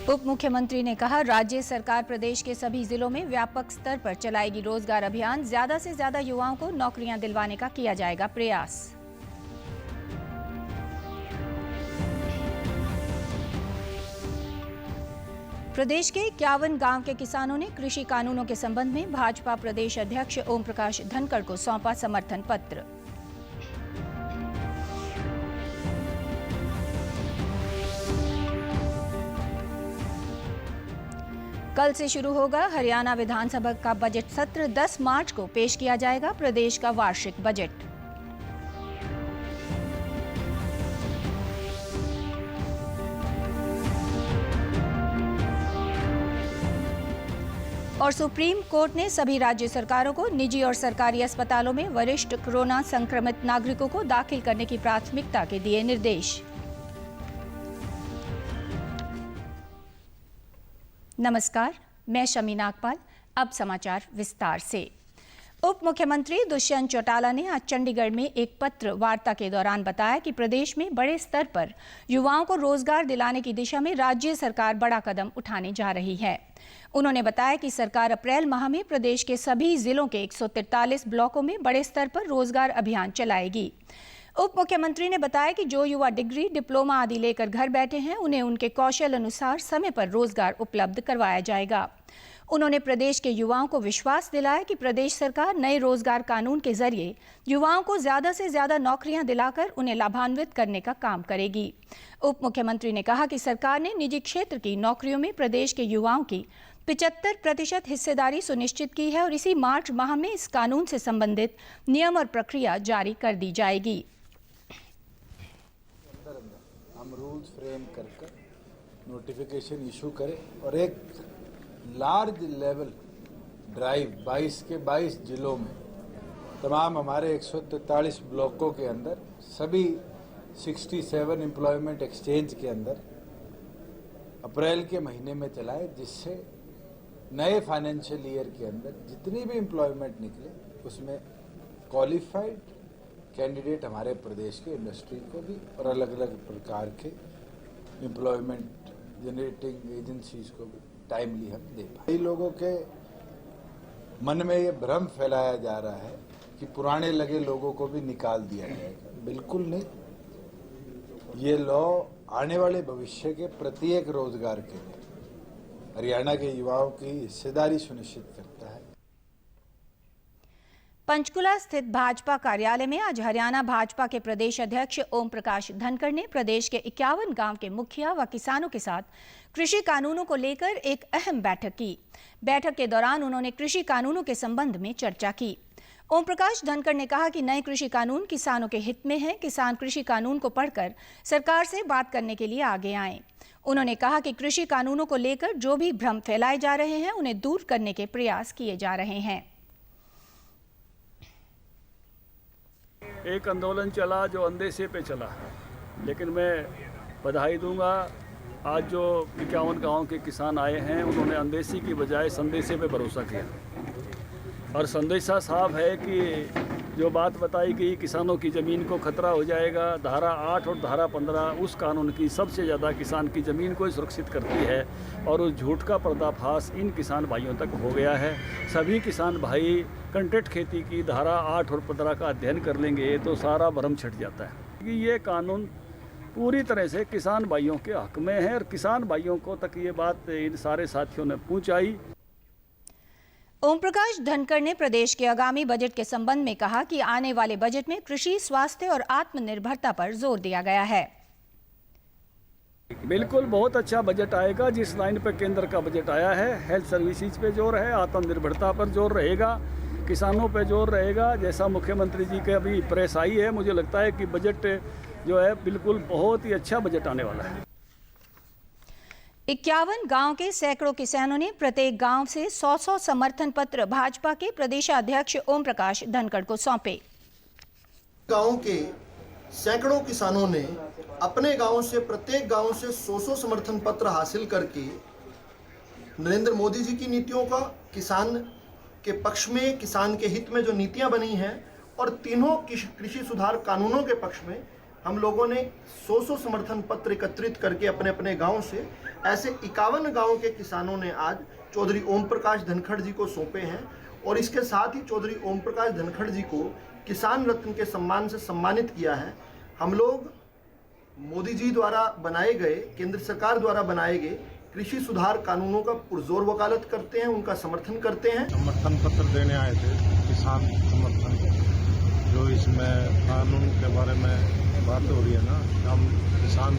उप मुख्यमंत्री ने कहा, राज्य सरकार प्रदेश के सभी जिलों में व्यापक स्तर पर चलाएगी रोजगार अभियान। ज्यादा से ज्यादा युवाओं को नौकरियां दिलवाने का किया जाएगा प्रयास। प्रदेश के 51 गांव के किसानों ने कृषि कानूनों के संबंध में भाजपा प्रदेश अध्यक्ष ओम प्रकाश धनखड़ को सौंपा समर्थन पत्र। कल से शुरू होगा हरियाणा विधानसभा का बजट सत्र। 10 मार्च को पेश किया जाएगा प्रदेश का वार्षिक बजट। और सुप्रीम कोर्ट ने सभी राज्य सरकारों को निजी और सरकारी अस्पतालों में वरिष्ठ कोरोना संक्रमित नागरिकों को दाखिल करने की प्राथमिकता के दिए निर्देश। नमस्कार, मैं शमी नागपाल। अब समाचार विस्तार से। उप मुख्यमंत्री दुष्यंत चौटाला ने आज चंडीगढ़ में एक पत्र वार्ता के दौरान बताया कि प्रदेश में बड़े स्तर पर युवाओं को रोजगार दिलाने की दिशा में राज्य सरकार बड़ा कदम उठाने जा रही है। उन्होंने बताया कि सरकार अप्रैल माह में प्रदेश के सभी जिलों के 143 ब्लॉकों में बड़े स्तर पर रोजगार अभियान चलाएगी। उप मुख्यमंत्री ने बताया कि जो युवा डिग्री, डिप्लोमा आदि लेकर घर बैठे हैं, उन्हें उनके कौशल अनुसार समय पर रोजगार उपलब्ध करवाया जाएगा। उन्होंने प्रदेश के युवाओं को विश्वास दिलाया कि प्रदेश सरकार नए रोजगार कानून के जरिए युवाओं को ज्यादा से ज्यादा नौकरियां दिलाकर उन्हें लाभान्वित करने का काम करेगी। उप मुख्यमंत्री ने कहा कि सरकार ने निजी क्षेत्र की नौकरियों में प्रदेश के युवाओं की 75% हिस्सेदारी सुनिश्चित की है और इसी मार्च माह में इस कानून से संबंधित नियम और प्रक्रिया जारी कर दी जाएगी। हम रूल्स फ्रेम कर नोटिफिकेशन इशू करें और एक लार्ज लेवल ड्राइव 22 के 22 जिलों में तमाम हमारे 143 ब्लॉकों के अंदर सभी 67 एम्प्लॉयमेंट एक्सचेंज के अंदर अप्रैल के महीने में चलाए, जिससे नए फाइनेंशियल ईयर के अंदर जितनी भी एम्प्लॉयमेंट निकले उसमें क्वालिफाइड कैंडिडेट हमारे प्रदेश के इंडस्ट्री को भी और अलग अलग प्रकार के एम्प्लॉयमेंट जनरेटिंग एजेंसीज को भी टाइमली हम दे पाए। कई लोगों के मन में ये भ्रम फैलाया जा रहा है कि पुराने लगे लोगों को भी निकाल दिया जाएगा। बिल्कुल नहीं। ये लॉ आने वाले भविष्य के प्रत्येक रोजगार के लिए हरियाणा के युवाओं की हिस्सेदारी सुनिश्चित करता है। पंचकुला स्थित भाजपा कार्यालय में आज हरियाणा भाजपा के प्रदेश अध्यक्ष ओम प्रकाश धनखड़ ने प्रदेश के 51 गांव के मुखिया व किसानों के साथ कृषि कानूनों को लेकर एक अहम बैठक की। बैठक के दौरान उन्होंने कृषि कानूनों के संबंध में चर्चा की। ओम प्रकाश धनखड़ ने कहा कि नए कृषि कानून किसानों के हित में है। किसान कृषि कानून को पढ़कर सरकार से बात करने के लिए आगे आएं। उन्होंने कहा कि कृषि कानूनों को लेकर जो भी भ्रम फैलाए जा रहे हैं, उन्हें दूर करने के प्रयास किए जा रहे हैं। एक आंदोलन चला जो अंदेशे पे चला, लेकिन मैं बधाई दूंगा। आज जो 51 गांव के किसान आए हैं, उन्होंने अंदेशी की बजाय संदेशे पे भरोसा किया और संदेशा साफ है कि जो बात बताई गई किसानों की ज़मीन को खतरा हो जाएगा। धारा 8 और धारा 15 उस कानून की सबसे ज़्यादा किसान की ज़मीन को सुरक्षित करती है और उस झूठ का पर्दाफाश इन किसान भाइयों तक हो गया है। सभी किसान भाई कंटेक्ट खेती की धारा 8 और 15 का अध्ययन कर लेंगे तो सारा भ्रम छट जाता है कि ये कानून पूरी तरह से किसान भाइयों के हक में है और किसान भाइयों को तक ये बात इन सारे साथियों ने पहुँचाई। ओम प्रकाश धनखड़ ने प्रदेश के आगामी बजट के संबंध में कहा कि आने वाले बजट में कृषि, स्वास्थ्य और आत्मनिर्भरता पर जोर दिया गया है। बिल्कुल बहुत अच्छा बजट आएगा। जिस लाइन पर केंद्र का बजट आया है, हेल्थ सर्विसेज पे जोर है, आत्मनिर्भरता पर जोर रहेगा, किसानों पे जोर रहेगा। जैसा मुख्यमंत्री जी के अभी प्रेस आई है, मुझे लगता है कि बजट जो है बिल्कुल बहुत ही अच्छा बजट आने वाला है। 51 गांव के सैकड़ों किसानों ने प्रत्येक गांव से 100 समर्थन पत्र भाजपा के प्रदेशाध्यक्ष ओम प्रकाश धनखड़ को सौंपे। गांव के सैकड़ों किसानों ने अपने गांव से, प्रत्येक गांव से 100 समर्थन पत्र हासिल करके नरेंद्र मोदी जी की नीतियों का, किसान के पक्ष में, किसान के हित में जो नीतियां बनी हैं और तीनों कृषि सुधार कानूनों के पक्ष में हम लोगों ने 100 समर्थन पत्र एकत्रित करके अपने अपने गांव से ऐसे 51 गांव के किसानों ने आज चौधरी ओम प्रकाश धनखड़ जी को सौंपे हैं। और इसके साथ ही चौधरी ओम प्रकाश धनखड़ जी को किसान रत्न के सम्मान से सम्मानित किया है। हम लोग मोदी जी द्वारा बनाए गए, केंद्र सरकार द्वारा बनाए गए कृषि सुधार कानूनों का पुरजोर वकालत करते हैं, उनका समर्थन करते हैं। समर्थन पत्र देने आए थे, किसान समर्थन, जो इसमें कानून के बारे में बात हो रही है ना, हम किसान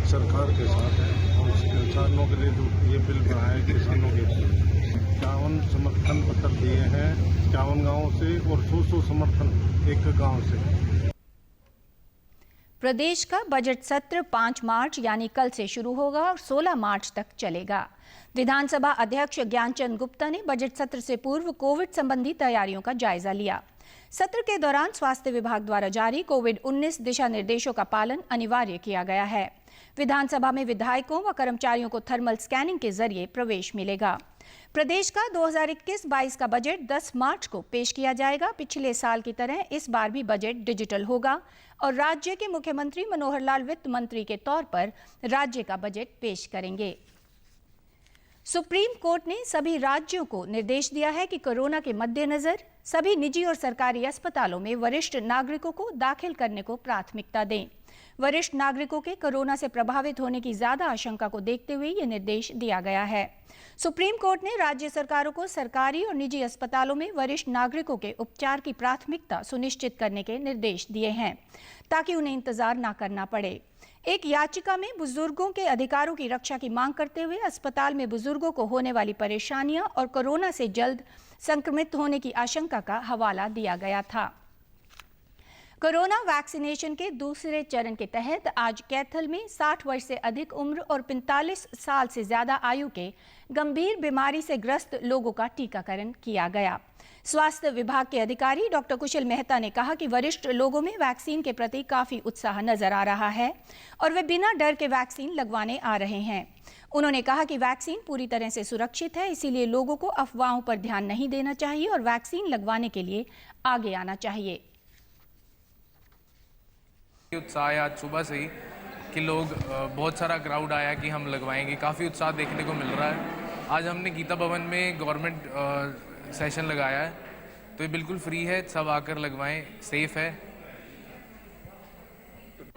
सरकार के साथ हैं और किसानों के लिए जो ये बिल बना है किसानों के लिए 51 समर्थन पत्र दिए हैं 51 गाँव से और 100 समर्थन एक गाँव से। प्रदेश का बजट सत्र 5 मार्च यानी कल से शुरू होगा और 16 मार्च तक चलेगा। विधानसभा अध्यक्ष ज्ञानचंद गुप्ता ने बजट सत्र से पूर्व कोविड संबंधी तैयारियों का जायजा लिया। सत्र के दौरान स्वास्थ्य विभाग द्वारा जारी कोविड-19 दिशा निर्देशों का पालन अनिवार्य किया गया है। विधानसभा में विधायकों व कर्मचारियों को थर्मल स्कैनिंग के जरिए प्रवेश मिलेगा। प्रदेश का 2021-22 का बजट 10 मार्च को पेश किया जाएगा। पिछले साल की तरह इस बार भी बजट डिजिटल होगा और राज्य के मुख्यमंत्री मनोहर लाल वित्त मंत्री के तौर पर राज्य का बजट पेश करेंगे। सुप्रीम कोर्ट ने सभी राज्यों को निर्देश दिया है कि कोरोना के मद्देनजर सभी निजी और सरकारी अस्पतालों में वरिष्ठ नागरिकों को दाखिल करने को प्राथमिकता दें। वरिष्ठ नागरिकों के कोरोना से प्रभावित होने की ज्यादा आशंका को देखते हुए ये निर्देश दिया गया है। सुप्रीम कोर्ट ने राज्य सरकारों को सरकारी और निजी अस्पतालों में वरिष्ठ नागरिकों के उपचार की प्राथमिकता सुनिश्चित करने के निर्देश दिए हैं ताकि उन्हें इंतजार न करना पड़े। एक याचिका में बुजुर्गों के अधिकारों की रक्षा की मांग करते हुए अस्पताल में बुजुर्गों को होने वाली परेशानियां और कोरोना से जल्द संक्रमित होने की आशंका का हवाला दिया गया था। कोरोना वैक्सीनेशन के दूसरे चरण के तहत आज कैथल में 60 वर्ष से अधिक उम्र और 45 साल से ज्यादा आयु के गंभीर बीमारी से ग्रस्त लोगों का टीकाकरण किया गया। स्वास्थ्य विभाग के अधिकारी डॉक्टर कुशल मेहता ने कहा कि वरिष्ठ लोगों में वैक्सीन के प्रति काफी उत्साह नजर आ रहा है और वे बिना डर के वैक्सीन लगवाने आ रहे हैं। उन्होंने कहा कि वैक्सीन पूरी तरह से सुरक्षित है, इसीलिए लोगों को अफवाहों पर ध्यान नहीं देना चाहिए और वैक्सीन लगवाने के लिए आगे आना चाहिए। उत्साह है आज सुबह से ही कि लोग बहुत सारा क्राउड आया कि हम लगवाएंगे, काफ़ी उत्साह देखने को मिल रहा है। आज हमने गीता भवन में गवर्नमेंट सेशन लगाया है, तो ये बिल्कुल फ्री है, सब आकर लगवाएं, सेफ है।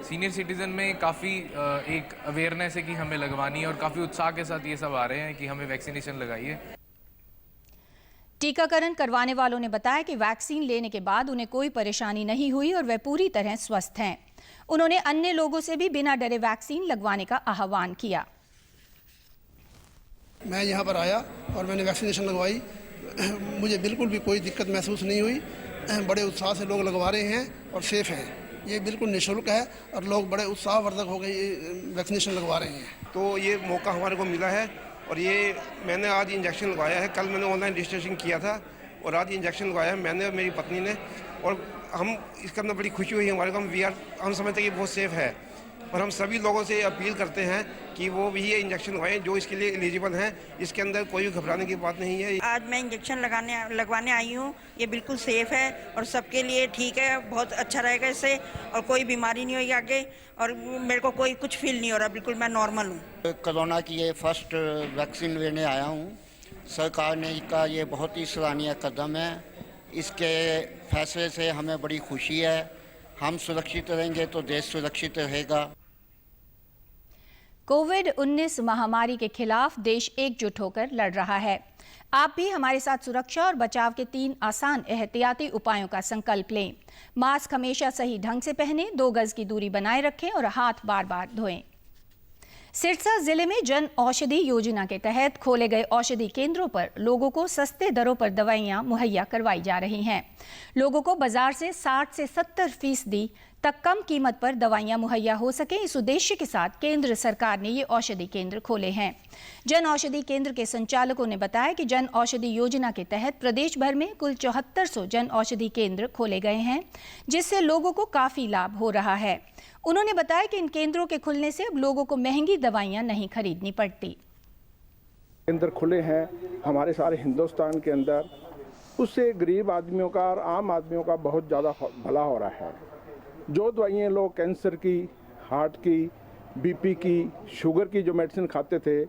सीनियर सिटीज़न में काफ़ी एक अवेयरनेस है कि हमें लगवानी है और काफ़ी उत्साह के साथ ये सब आ रहे हैं कि हमें वैक्सीनेशन लगाइए। टीकाकरण करवाने वालों ने बताया कि वैक्सीन लेने के बाद उन्हें कोई परेशानी नहीं हुई और वे पूरी तरह स्वस्थ हैं। उन्होंने अन्य लोगों से भी बिना डरे वैक्सीन लगवाने का आह्वान किया। मैं यहाँ पर आया और मैंने वैक्सीनेशन लगवाई, मुझे बिल्कुल भी कोई दिक्कत महसूस नहीं हुई। बड़े उत्साह से लोग लगवा रहे हैं और सेफ हैं। ये बिल्कुल निःशुल्क है और लोग बड़े उत्साहवर्धक हो गए वैक्सीनेशन लगवा रहे हैं। तो ये मौका हमारे को मिला है और ये मैंने आज इंजेक्शन लगवाया है। कल मैंने ऑनलाइन रजिस्ट्रेशन किया था और आज इंजेक्शन लगवाया है मैंने और मेरी पत्नी ने, और हम इसके अंदर बड़ी खुशी हुई हमारे को। हम समझते हैं कि बहुत सेफ है और हम सभी लोगों से अपील करते हैं कि वो भी ये इंजेक्शन लगवाएं जो इसके लिए एलिजिबल हैं। इसके अंदर कोई घबराने की बात नहीं है। आज मैं इंजेक्शन लगवाने आई हूँ, ये बिल्कुल सेफ है और सबके लिए ठीक है, बहुत अच्छा रहेगा इससे और कोई बीमारी नहीं होगी आगे और मेरे को कोई कुछ फील नहीं हो रहा, बिल्कुल मैं नॉर्मल हूँ। कोरोना की ये फर्स्ट वैक्सीन लेने आया हूँ। सरकार ने इसका ये बहुत ही सराहनीय कदम है। इसके फैसले से हमें बड़ी खुशी है। हम सुरक्षित रहेंगे तो देश सुरक्षित रहेगा। कोविड-19 महामारी के खिलाफ देश एकजुट होकर लड़ रहा है। आप भी हमारे साथ सुरक्षा और बचाव के 3 आसान एहतियाती उपायों का संकल्प लें। मास्क हमेशा सही ढंग से पहनें, 2 गज की दूरी बनाए रखें और हाथ बार-बार धोएं। सिरसा जिले में जन औषधि योजना के तहत खोले गए औषधि केंद्रों पर लोगों को सस्ते दरों पर दवाइयां मुहैया करवाई जा रही हैं। लोगों को बाजार से 60 से 70% तक कम कीमत पर दवाइयां मुहैया हो सके, इस उद्देश्य के साथ केंद्र सरकार ने ये औषधि केंद्र खोले हैं। जन औषधि केंद्र के संचालकों ने बताया कि जन औषधि योजना के तहत प्रदेश भर में कुल 7400 जन औषधि केंद्र खोले गए हैं, जिससे लोगों को काफी लाभ हो रहा है। उन्होंने बताया कि इन केंद्रों के खुलने से अब लोगों को महंगी दवाइयां नहीं खरीदनी पड़ती। केंद्र खुले हैं हमारे सारे हिंदुस्तान के अंदर, उससे गरीब आदमियों का और आम आदमियों का बहुत ज़्यादा भला हो रहा है। जो दवाइयाँ लोग कैंसर की, हार्ट की, बीपी की, शुगर की जो मेडिसिन खाते थे,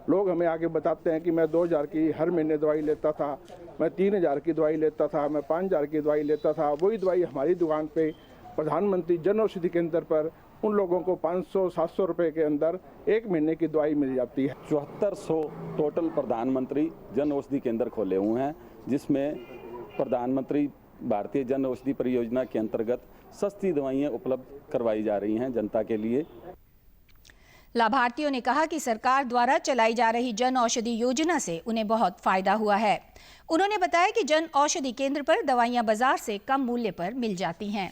लोग हमें आगे बताते हैं कि मैं 2000 की हर महीने दवाई लेता था, मैं 3000 की दवाई लेता था, मैं 5000 की दवाई लेता था। वही दवाई हमारी दुकान पे प्रधानमंत्री जन औषधि केंद्र पर उन लोगों को 500-700 रुपए के अंदर एक महीने की दवाई मिल जाती है। 7400 टोटल प्रधानमंत्री जन औषधि केंद्र खोले हुए हैं, जिसमें प्रधानमंत्री भारतीय जन औषधि परियोजना के अंतर्गत सस्ती दवाइयाँ उपलब्ध करवाई जा रही हैं जनता के लिए। लाभार्थियों ने कहा कि सरकार द्वारा चलाई जा रही जन औषधि योजना से उन्हें बहुत फायदा हुआ है। उन्होंने बताया कि जन औषधि केंद्र पर दवाइयां बाजार से कम मूल्य पर मिल जाती हैं।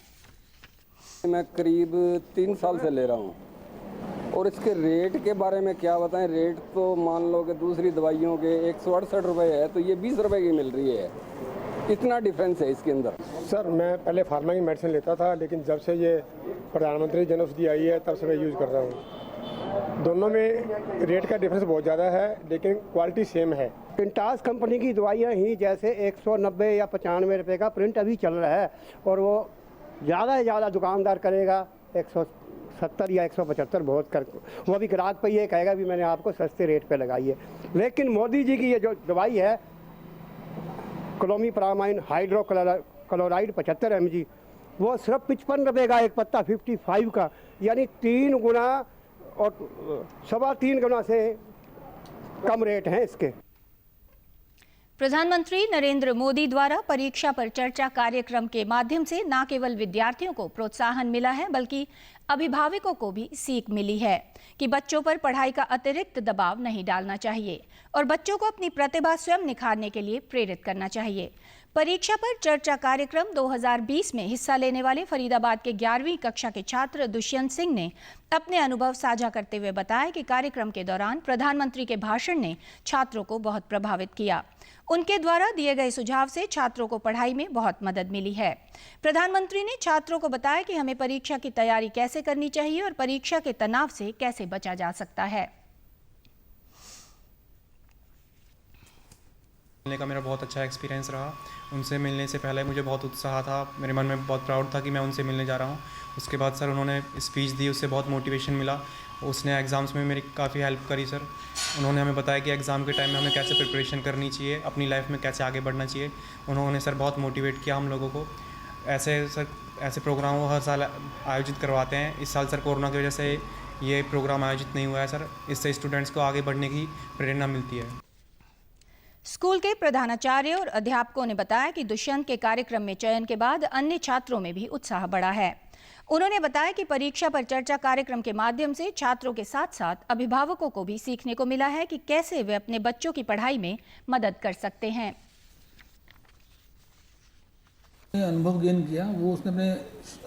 मैं करीब 3 साल से ले रहा हूं और इसके रेट के बारे में क्या बताएं। रेट तो मान लो कि दूसरी दवाइयों के 168 रुपये है, तो ये 20 रुपये की मिल रही है। इतना डिफरेंस है इसके अंदर। सर, मैं पहले फार्मा की मेडिसिन लेता था, लेकिन जब से ये प्रधानमंत्री जन औषधि आई है तब से मैं यूज़ कर रहा हूँ। दोनों में रेट का डिफरेंस बहुत ज़्यादा है, लेकिन क्वालिटी सेम है। इंटास कंपनी की दवाइयाँ ही जैसे 190 या 95 रुपये का प्रिंट अभी चल रहा है, और वो ज़्यादा से ज़्यादा दुकानदार करेगा 170 या 175 बहुत कर, वो भी ग्राहक पर ये कहेगा भी मैंने आपको सस्ते रेट पे लगाई है। लेकिन मोदी जी की ये जो दवाई है क्लोमीप्रामाइन हाइड्रोक्लोराइड 75 mg, वो सिर्फ 55 रुपये का एक पत्ता 55 का, यानी 3 गुना और 3.25 गुना से कम रेट हैं इसके। प्रधानमंत्री नरेंद्र मोदी द्वारा परीक्षा पर चर्चा कार्यक्रम के माध्यम से न केवल विद्यार्थियों को प्रोत्साहन मिला है, बल्कि अभिभावकों को भी सीख मिली है कि बच्चों पर पढ़ाई का अतिरिक्त दबाव नहीं डालना चाहिए और बच्चों को अपनी प्रतिभा स्वयं निखारने के लिए प्रेरित करना चाहिए। परीक्षा पर चर्चा कार्यक्रम 2020 में हिस्सा लेने वाले फरीदाबाद के 11वीं कक्षा के छात्र दुष्यंत सिंह ने अपने अनुभव साझा करते हुए बताया कि कार्यक्रम के दौरान प्रधानमंत्री के भाषण ने छात्रों को बहुत प्रभावित किया। उनके द्वारा दिए गए सुझाव से छात्रों को पढ़ाई में बहुत मदद मिली है। प्रधानमंत्री ने छात्रों को बताया कि हमें परीक्षा की तैयारी कैसे करनी चाहिए और परीक्षा के तनाव से कैसे बचा जा सकता है। मिलने का मेरा बहुत अच्छा एक्सपीरियंस रहा। उनसे मिलने से पहले मुझे बहुत उत्साह था, मेरे मन में बहुत प्राउड था कि मैं उनसे मिलने जा रहा हूँ। उसके बाद सर उन्होंने स्पीच दी, उससे बहुत मोटिवेशन मिला। उसने एग्ज़ाम्स में मेरी काफ़ी हेल्प करी सर। उन्होंने हमें बताया कि एग्ज़ाम के टाइम में हमें कैसे प्रिपरेशन करनी चाहिए, अपनी लाइफ में कैसे आगे बढ़ना चाहिए। उन्होंने सर बहुत मोटिवेट किया हम लोगों को। ऐसे प्रोग्राम वो हर साल आयोजित करवाते हैं। इस साल सर कोरोना की वजह से ये प्रोग्राम आयोजित नहीं हुआ है सर। इससे स्टूडेंट्स को आगे बढ़ने की प्रेरणा मिलती है। स्कूल के प्रधानाचार्य और अध्यापकों ने बताया कि दुष्यंत के कार्यक्रम में चयन के बाद अन्य छात्रों में भी उत्साह बढ़ा है। उन्होंने बताया कि परीक्षा पर चर्चा कार्यक्रम के माध्यम से छात्रों के साथ साथ अभिभावकों को भी सीखने को मिला है कि कैसे वे अपने बच्चों की पढ़ाई में मदद कर सकते हैं। अनुभव गेन किया, वो उसने अपने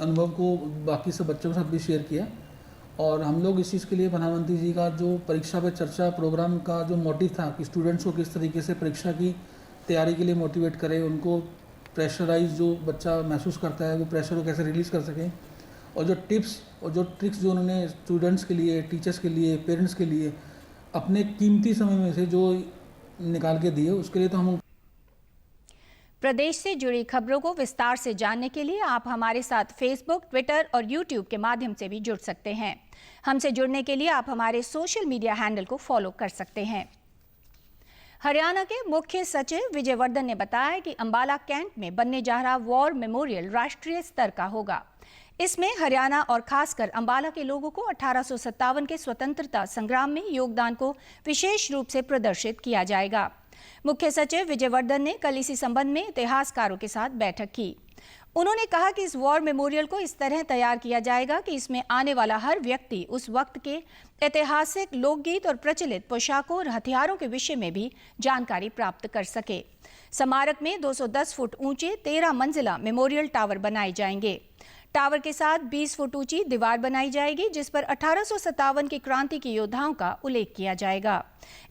अनुभव को बाकी सब बच्चों के साथ भी शेयर किया और हम लोग इस चीज़ के लिए प्रधानमंत्री जी का जो परीक्षा पे चर्चा प्रोग्राम का जो मोटिव था कि स्टूडेंट्स को किस तरीके से परीक्षा की तैयारी के लिए मोटिवेट करें, उनको प्रेशराइज जो बच्चा महसूस करता है वो प्रेशर को कैसे रिलीज़ कर सकें, और जो टिप्स और जो ट्रिक्स जो उन्होंने स्टूडेंट्स के लिए, टीचर्स के लिए, पेरेंट्स के लिए अपने कीमती समय में से जो निकाल के दिए, उसके लिए तो हम। प्रदेश से जुड़ी खबरों को विस्तार से जानने के लिए आप हमारे साथ फेसबुक, ट्विटर और यूट्यूब के माध्यम से भी जुड़ सकते हैं। हमसे जुड़ने के लिए आप हमारे सोशल मीडिया हैंडल को फॉलो कर सकते हैं। हरियाणा के मुख्य सचिव विजय वर्धन ने बताया कि अंबाला कैंट में बनने जा रहा वॉर मेमोरियल राष्ट्रीय स्तर का होगा। इसमें हरियाणा और खासकर अंबाला के लोगों को 1857 के स्वतंत्रता संग्राम में योगदान को विशेष रूप से प्रदर्शित किया जाएगा। मुख्य सचिव विजय वर्धन ने कल इसी संबंध में इतिहासकारों के साथ बैठक की। उन्होंने कहा कि इस वॉर मेमोरियल को इस तरह तैयार किया जाएगा कि इसमें आने वाला हर व्यक्ति उस वक्त के ऐतिहासिक लोकगीत और प्रचलित पोशाकों और हथियारों के विषय में भी जानकारी प्राप्त कर सके। स्मारक में 210 फुट ऊंचे 13 मंजिला मेमोरियल टावर बनाए जाएंगे। टावर के साथ 20 फुट ऊंची दीवार बनाई जाएगी, जिस पर 1857 की क्रांति के योद्धाओं का उल्लेख किया जाएगा।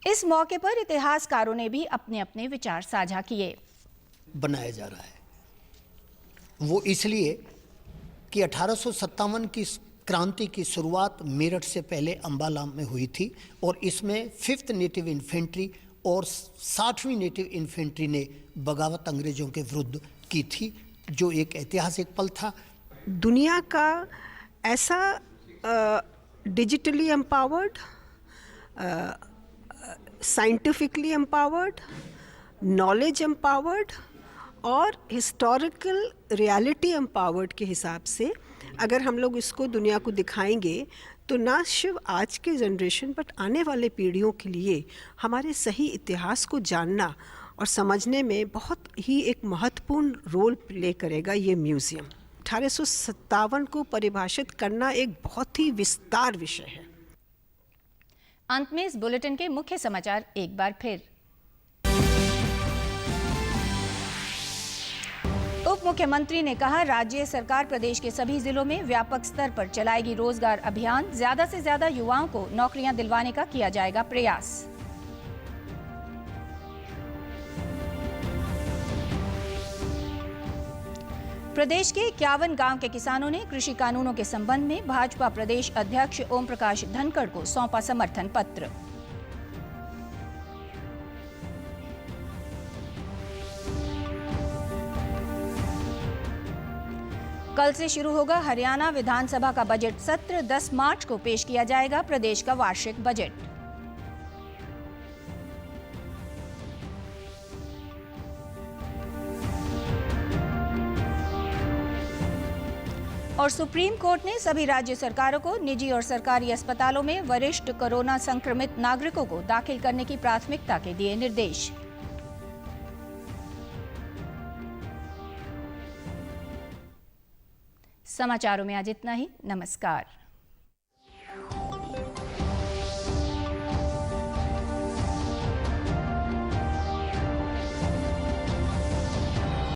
इस मौके पर इतिहासकारों ने भी अपने अपने विचार साझा किए। बनाया जा रहा है वो इसलिए कि 1857 की क्रांति की शुरुआत मेरठ से पहले अंबाला में हुई थी और इसमें 5th नेटिव इन्फेंट्री और 60वीं नेटिव इन्फेंट्री ने बगावत अंग्रेजों के विरुद्ध की थी, जो एक ऐतिहासिक पल था। दुनिया का ऐसा digitally empowered, scientifically empowered, knowledge empowered और हिस्टोरिकल रियलिटी एम्पावर्ड के हिसाब से अगर हम लोग इसको दुनिया को दिखाएंगे तो ना सिर्फ आज के जनरेशन बट आने वाले पीढ़ियों के लिए हमारे सही इतिहास को जानना और समझने में बहुत ही एक महत्वपूर्ण रोल प्ले करेगा ये म्यूज़ियम। 1857 को परिभाषित करना एक बहुत ही विस्तार विषय है। अंत में इस बुलेटिन के मुख्य समाचार एक बार फिर। उप मुख्यमंत्री ने कहा, राज्य सरकार प्रदेश के सभी जिलों में व्यापक स्तर पर चलाएगी रोजगार अभियान। ज्यादा से ज्यादा युवाओं को नौकरियां दिलवाने का किया जाएगा प्रयास। प्रदेश के 51 गांव के किसानों ने कृषि कानूनों के संबंध में भाजपा प्रदेश अध्यक्ष ओम प्रकाश धनखड़ को सौंपा समर्थन पत्र। कल से शुरू होगा हरियाणा विधानसभा का बजट सत्र। 10 मार्च को पेश किया जाएगा प्रदेश का वार्षिक बजट। और सुप्रीम कोर्ट ने सभी राज्य सरकारों को निजी और सरकारी अस्पतालों में वरिष्ठ कोरोना संक्रमित नागरिकों को दाखिल करने की प्राथमिकता के दिए निर्देश। समाचारों में आज इतना ही। नमस्कार।